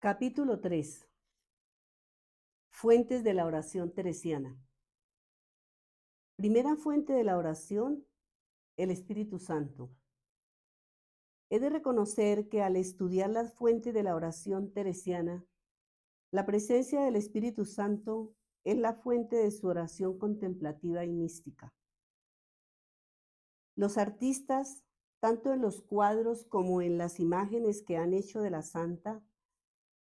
Capítulo 3. Fuentes de la oración teresiana. Primera fuente de la oración, el Espíritu Santo. He de reconocer que al estudiar las fuentes de la oración teresiana, la presencia del Espíritu Santo es la fuente de su oración contemplativa y mística. Los artistas, tanto en los cuadros como en las imágenes que han hecho de la santa,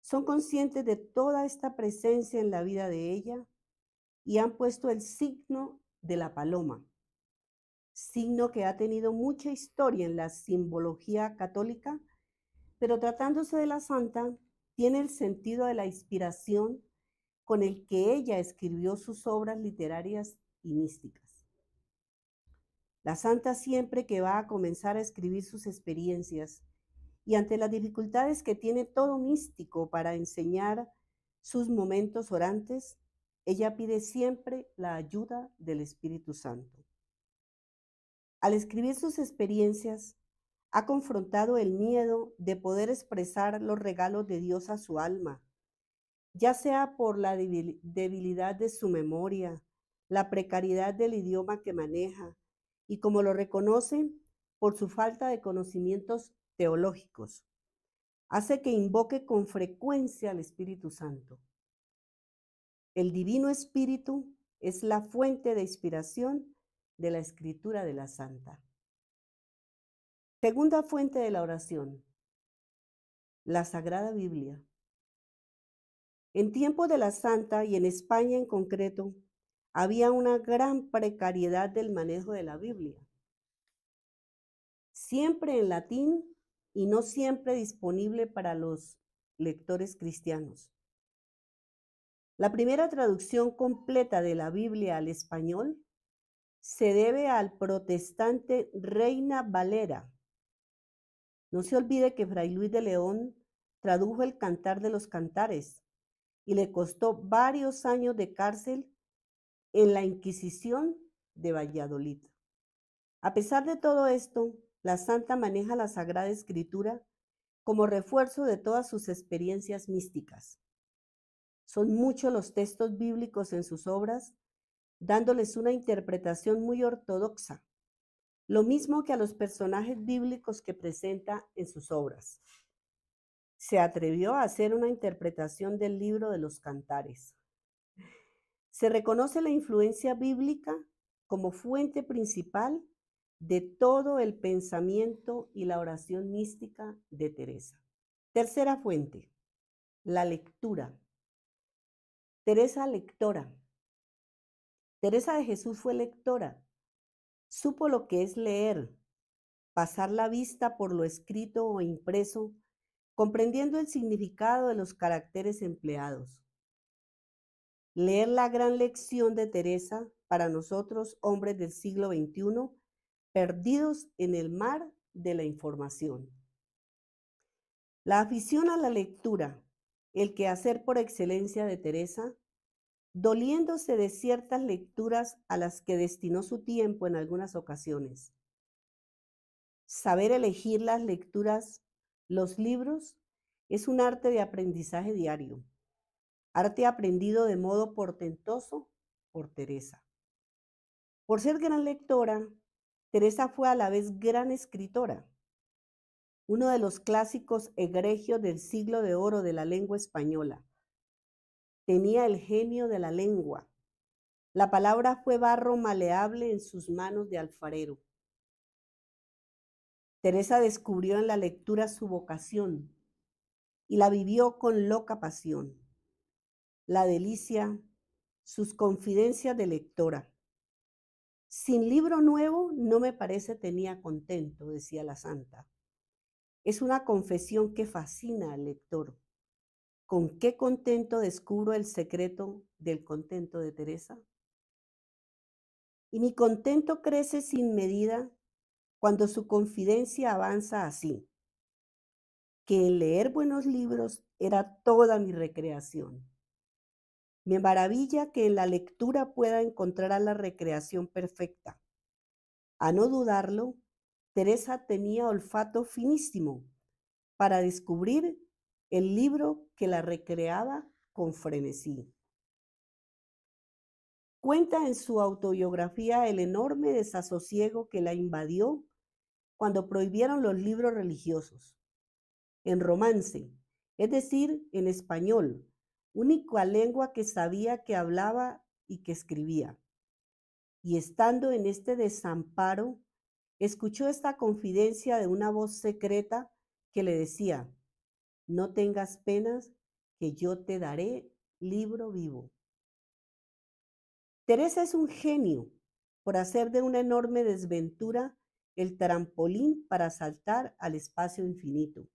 son conscientes de toda esta presencia en la vida de ella y han puesto el signo de la paloma, signo que ha tenido mucha historia en la simbología católica, pero tratándose de la santa, tiene el sentido de la inspiración con el que ella escribió sus obras literarias y místicas. La santa, siempre que va a comenzar a escribir sus experiencias y ante las dificultades que tiene todo místico para enseñar sus momentos orantes, ella pide siempre la ayuda del Espíritu Santo. Al escribir sus experiencias, ha confrontado el miedo de poder expresar los regalos de Dios a su alma, ya sea por la debilidad de su memoria, la precariedad del idioma que maneja y, como lo reconoce, por su falta de conocimientos teológicos. Hace que invoque con frecuencia al Espíritu Santo. El Divino Espíritu es la fuente de inspiración de la escritura de la santa. Segunda fuente de la oración, la Sagrada Biblia. En tiempos de la santa y en España en concreto, había una gran precariedad del manejo de la Biblia. Siempre en latín y no siempre disponible para los lectores cristianos. La primera traducción completa de la Biblia al español se debe al protestante Reina Valera. No se olvide que Fray Luis de León tradujo el Cantar de los Cantares y le costó varios años de cárcel en la Inquisición de Valladolid. A pesar de todo esto, la santa maneja la Sagrada Escritura como refuerzo de todas sus experiencias místicas. Son muchos los textos bíblicos en sus obras, dándoles una interpretación muy ortodoxa, lo mismo que a los personajes bíblicos que presenta en sus obras. Se atrevió a hacer una interpretación del libro de los Cantares. Se reconoce la influencia bíblica como fuente principal de todo el pensamiento y la oración mística de Teresa. Tercera fuente, la lectura. Teresa lectora. Teresa de Jesús fue lectora. Supo lo que es leer, pasar la vista por lo escrito o impreso, comprendiendo el significado de los caracteres empleados. Leer la gran lección de Teresa para nosotros, hombres del siglo XXI, perdidos en el mar de la información. La afición a la lectura, el quehacer por excelencia de Teresa, doliéndose de ciertas lecturas a las que destinó su tiempo en algunas ocasiones. Saber elegir las lecturas, los libros, es un arte de aprendizaje diario, arte aprendido de modo portentoso por Teresa. Por ser gran lectora, Teresa fue a la vez gran escritora, uno de los clásicos egregios del siglo de oro de la lengua española. Tenía el genio de la lengua. La palabra fue barro maleable en sus manos de alfarero. Teresa descubrió en la lectura su vocación y la vivió con loca pasión. La delicia, sus confidencias de lectora. Sin libro nuevo no me parece tenía contento, decía la santa. Es una confesión que fascina al lector. ¿Con qué contento descubro el secreto del contento de Teresa? Y mi contento crece sin medida cuando su confidencia avanza así, que el leer buenos libros era toda mi recreación. Me maravilla que en la lectura pueda encontrar a la recreación perfecta. A no dudarlo, Teresa tenía olfato finísimo para descubrir el libro que la recreaba con frenesí. Cuenta en su autobiografía el enorme desasosiego que la invadió cuando prohibieron los libros religiosos, en romance, es decir, en español, única lengua que sabía, que hablaba y que escribía. Y estando en este desamparo, escuchó esta confidencia de una voz secreta que le decía: no tengas penas, que yo te daré libro vivo. Teresa es un genio por hacer de una enorme desventura el trampolín para saltar al espacio infinito.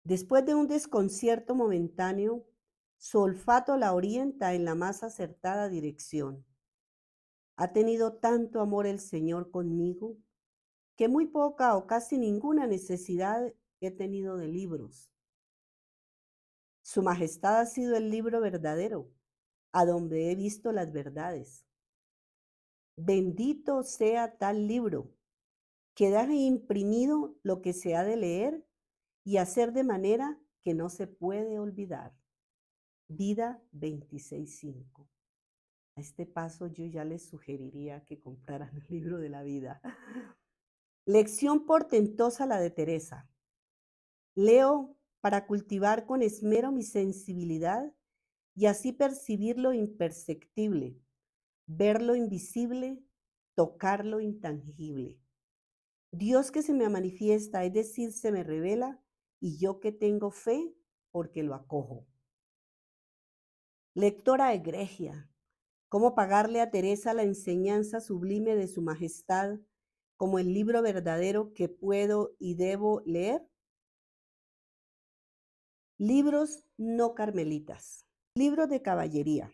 Después de un desconcierto momentáneo, su olfato la orienta en la más acertada dirección. Ha tenido tanto amor el Señor conmigo que muy poca o casi ninguna necesidad he tenido de libros. Su majestad ha sido el libro verdadero, a donde he visto las verdades. Bendito sea tal libro, que deja imprimido lo que se ha de leer y hacer de manera que no se puede olvidar. Vida 26:5. A este paso yo ya les sugeriría que compraran el libro de la vida. Lección portentosa la de Teresa. Leo para cultivar con esmero mi sensibilidad y así percibir lo imperceptible, ver lo invisible, tocar lo intangible. Dios que se me manifiesta, es decir, se me revela, y yo que tengo fe porque lo acojo. Lectora egregia, ¿cómo pagarle a Teresa la enseñanza sublime de su majestad como el libro verdadero que puedo y debo leer? Libros no carmelitas, libros de caballería,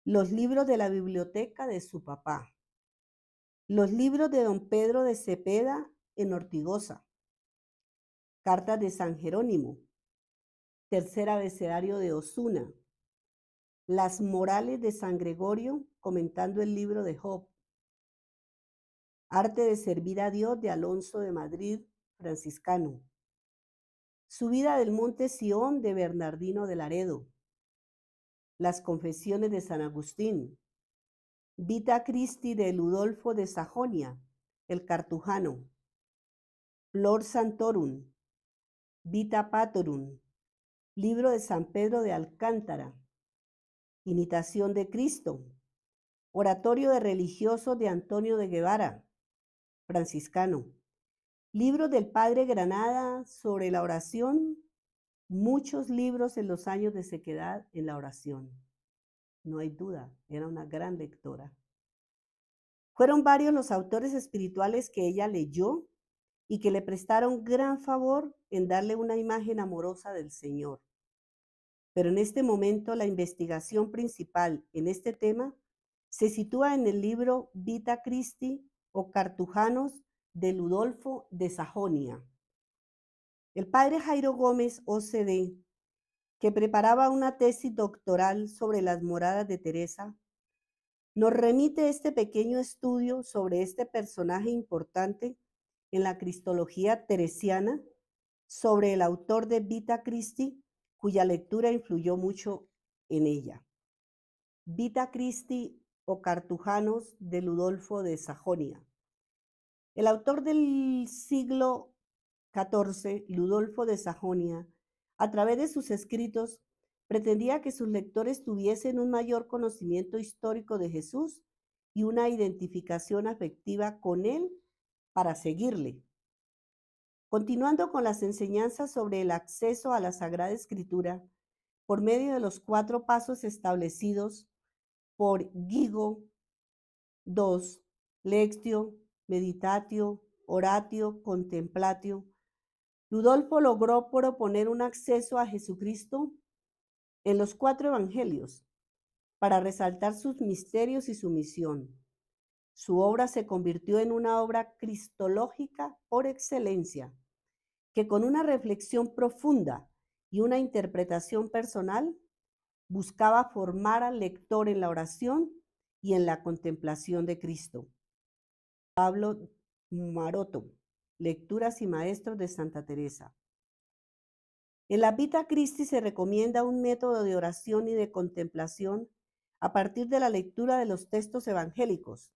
los libros de la biblioteca de su papá, los libros de don Pedro de Cepeda en Ortigosa, cartas de San Jerónimo, tercer abecedario de Osuna, las morales de San Gregorio comentando el libro de Job, arte de servir a Dios de Alonso de Madrid, franciscano, subida del monte Sión de Bernardino de Laredo, las confesiones de San Agustín, Vita Christi de Ludolfo de Sajonia, el cartujano, Flor Santorum, Vita Patorum, libro de San Pedro de Alcántara, Imitación de Cristo, oratorio de religiosos de Antonio de Guevara, franciscano, libro del Padre Granada sobre la oración, muchos libros en los años de sequedad en la oración. No hay duda, era una gran lectora. Fueron varios los autores espirituales que ella leyó y que le prestaron gran favor en darle una imagen amorosa del Señor. Pero en este momento la investigación principal en este tema se sitúa en el libro Vita Christi o Cartujanos de Ludolfo de Sajonia. El padre Jairo Gómez, OCD, que preparaba una tesis doctoral sobre las moradas de Teresa, nos remite este pequeño estudio sobre este personaje importante en la cristología teresiana, sobre el autor de Vita Christi, cuya lectura influyó mucho en ella. Vita Christi o Cartujanos de Ludolfo de Sajonia. El autor del siglo XIV, Ludolfo de Sajonia, a través de sus escritos, pretendía que sus lectores tuviesen un mayor conocimiento histórico de Jesús y una identificación afectiva con él para seguirle. Continuando con las enseñanzas sobre el acceso a la Sagrada Escritura por medio de los 4 pasos establecidos por Guigo II, Lectio, Meditatio, Oratio, Contemplatio, Ludolfo logró proponer un acceso a Jesucristo en los 4 evangelios para resaltar sus misterios y su misión. Su obra se convirtió en una obra cristológica por excelencia, que con una reflexión profunda y una interpretación personal buscaba formar al lector en la oración y en la contemplación de Cristo. Pablo Maroto, Lecturas y Maestros de Santa Teresa. En la Vita Christi se recomienda un método de oración y de contemplación a partir de la lectura de los textos evangélicos,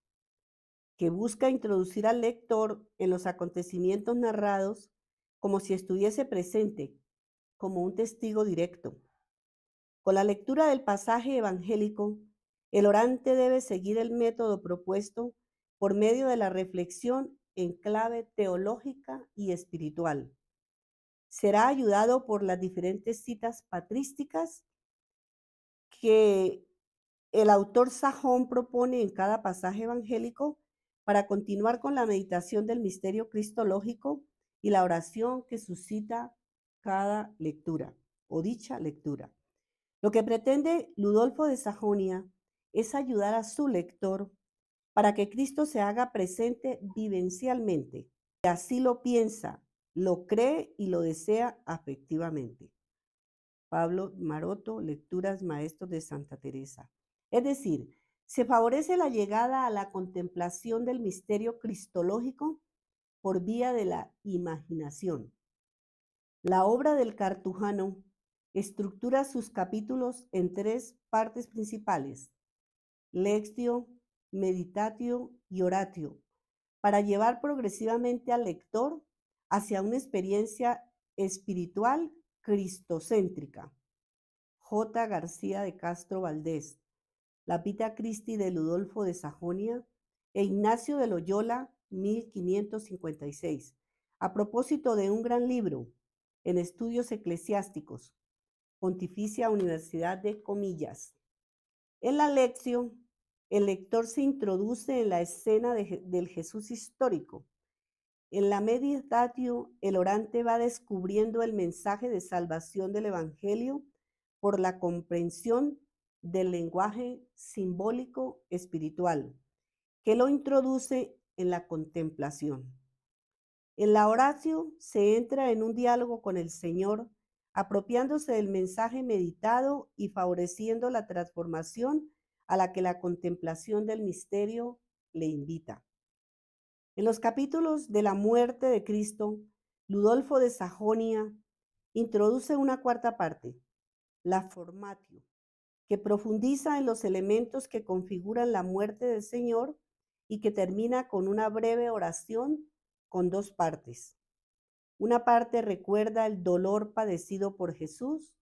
que busca introducir al lector en los acontecimientos narrados como si estuviese presente, como un testigo directo. Con la lectura del pasaje evangélico, el orante debe seguir el método propuesto por medio de la reflexión en clave teológica y espiritual. Será ayudado por las diferentes citas patrísticas que el autor sajón propone en cada pasaje evangélico para continuar con la meditación del misterio cristológico y la oración que suscita cada lectura o dicha lectura. Lo que pretende Ludolfo de Sajonia es ayudar a su lector para que Cristo se haga presente vivencialmente, y así lo piensa, lo cree y lo desea afectivamente. Pablo Maroto, Lecturas Maestros de Santa Teresa. Es decir, se favorece la llegada a la contemplación del misterio cristológico por vía de la imaginación. La obra del cartujano estructura sus capítulos en tres partes principales: lectio, meditatio y oratio, para llevar progresivamente al lector hacia una experiencia espiritual cristocéntrica. J. García de Castro Valdés, La Vita Christi de Ludolfo de Sajonia e Ignacio de Loyola, 1556, a propósito de un gran libro en estudios eclesiásticos, Pontificia Universidad de Comillas. En la lección, el lector se introduce en la escena del Jesús histórico. En la meditatio, el orante va descubriendo el mensaje de salvación del Evangelio por la comprensión del lenguaje simbólico espiritual, que lo introduce en la contemplación. En la oratio se entra en un diálogo con el Señor, apropiándose del mensaje meditado y favoreciendo la transformación a la que la contemplación del misterio le invita. En los capítulos de la muerte de Cristo, Ludolfo de Sajonia introduce una cuarta parte, la formatio, que profundiza en los elementos que configuran la muerte del Señor y que termina con una breve oración con dos partes. Una parte recuerda el dolor padecido por Jesús.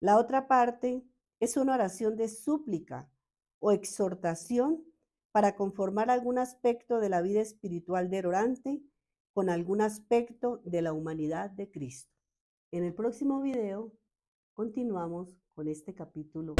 La otra parte es una oración de súplica o exhortación para conformar algún aspecto de la vida espiritual del orante con algún aspecto de la humanidad de Cristo. En el próximo video continuamos con este capítulo.